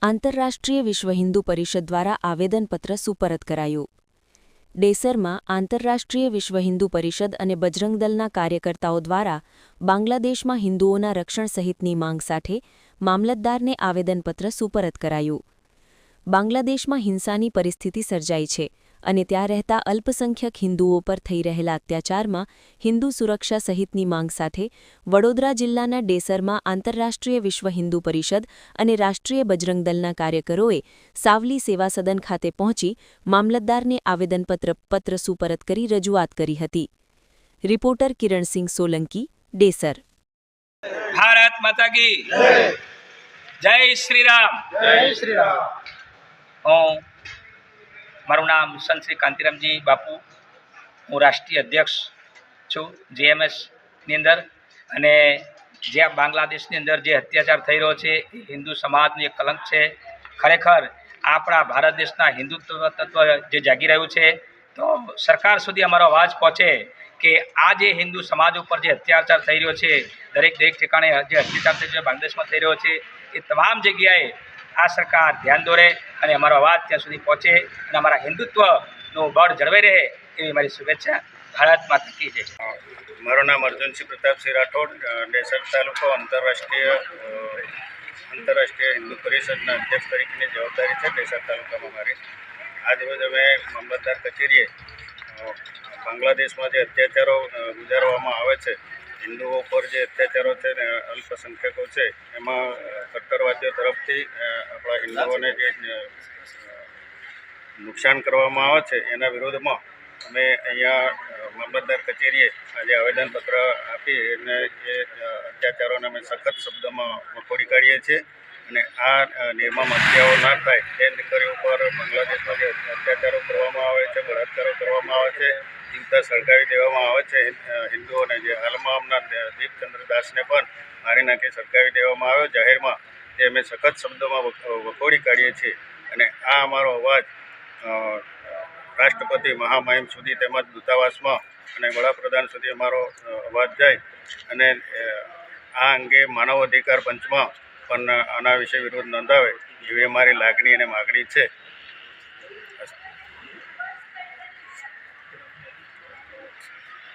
આંતરરાષ્ટ્રીય વિશ્વ હિન્દુ પરિષદ દ્વારા આવેદનપત્ર સુપરત કરાયું. ડેસરમાં આંતરરાષ્ટ્રીય વિશ્વ હિન્દુ પરિષદ અને બજરંગ દળના કાર્યકર્તાઓ દ્વારા બાંગ્લાદેશમાં હિન્દુઓના રક્ષણ સહિતની માંગ સાથે મામલતદારને આવેદનપત્ર સુપરત કરાયું. બાંગ્લાદેશમાં હિંસાની પરિસ્થિતિ સર્જાઈ છે અને ત્યાં રહેતા અલ્પસંખ્યક હિન્દુઓ પર થઈ રહેલા અત્યાચારમાં હિન્દુ સુરક્ષા સહિતની માંગ સાથે વડોદરા જિલ્લાના ડેસરમાં આંતરરાષ્ટ્રીય વિશ્વ હિન્દુ પરિષદ અને રાષ્ટ્રીય બજરંગ દળના કાર્યકરોએ સાવલી સેવા સદન ખાતે પહોંચી મામલતદારને આવેદનપત્ર સુપરત કરી રજૂઆત કરી હતી. રિપોર્ટર કિરણસિંહ સોલંકી, ડેસર. ભારત માતા કી જય શ્રી રામ. જય શ્રી રામ. મારું નામ સંત શ્રી કાંતિરામજી બાપુ. હું રાષ્ટ્રીય અધ્યક્ષ છું જેએમએસની અંદર. અને જ્યાં બાંગ્લાદેશની અંદર જે અત્યાચાર થઈ રહ્યો છે એ હિન્દુ સમાજનું એક કલંક છે. ખરેખર આપણા ભારત દેશના હિન્દુત્વ તત્વ જે જાગી રહ્યું છે, તો સરકાર સુધી અમારો અવાજ પહોંચે કે આ જે હિન્દુ સમાજ ઉપર જે અત્યાચાર થઈ રહ્યો છે, દરેક ઠેકાણે જે અત્યાચાર થઈ રહ્યો બાંગ્લાદેશમાં થઈ રહ્યો છે, એ તમામ જગ્યાએ આ સરકાર ધ્યાન દોરે અને અમારો અવાજ ત્યાં સુધી પહોંચે અને અમારા હિન્દુત્વનું બળ જળવાઈ રહે એવી મારી શુભેચ્છા. ભારત માતા કી જય. મારું નામ અર્જુનસિંહ પ્રતાપસિંહ રાઠોડ, ડેસર તાલુકો. આંતરરાષ્ટ્રીય હિન્દુ પરિષદના અધ્યક્ષ તરીકેની જવાબદારી છે ડેસર તાલુકામાં મારી. આજરોજ અમે મામલતદાર કચેરીએ બાંગ્લાદેશમાં જે અત્યાચારો ગુજારવામાં આવે છે, હિન્દુઓ પર જે અત્યાચારો છે ને અલ્પસંખ્યકો છે, એમાં કટ્ટરવાદીઓ તરફથી આપણા હિન્દુઓને જે નુકસાન કરવામાં આવે છે એના વિરોધમાં અમે અહીંયા મામલતદાર કચેરીએ આજે આવેદનપત્ર આપી અને એ અત્યાચારોને અમે સખત શબ્દોમાં વખોડી કાઢીએ છીએ. અને આ નિર્મમ હત્યાઓ ના થાય તે દીકરીઓ ઉપર બાંગ્લાદેશમાં જે અત્યાચારો કરવામાં આવે છે, બળાત્કારો કરવામાં આવે છે, જીવતા સળગાવી દેવામાં આવે છે હિન્દુઓને. જે હાલમાં હમણાં દીપચંદ્ર દાસને પણ મારી નાખી સળગાવી દેવામાં આવ્યો જાહેરમાં, તે અમે સખત શબ્દોમાં વખોડી કાઢીએ છીએ. અને આ અમારો અવાજ રાષ્ટ્રપતિ મહામહિમ સુધી તેમજ દૂતાવાસમાં અને વડાપ્રધાન સુધી અમારો અવાજ જાય અને આ અંગે માનવ અધિકાર પંચમાં પણ આના વિશે વિરોધ નોંધાવે એવી અમારી લાગણી અને માગણી છે.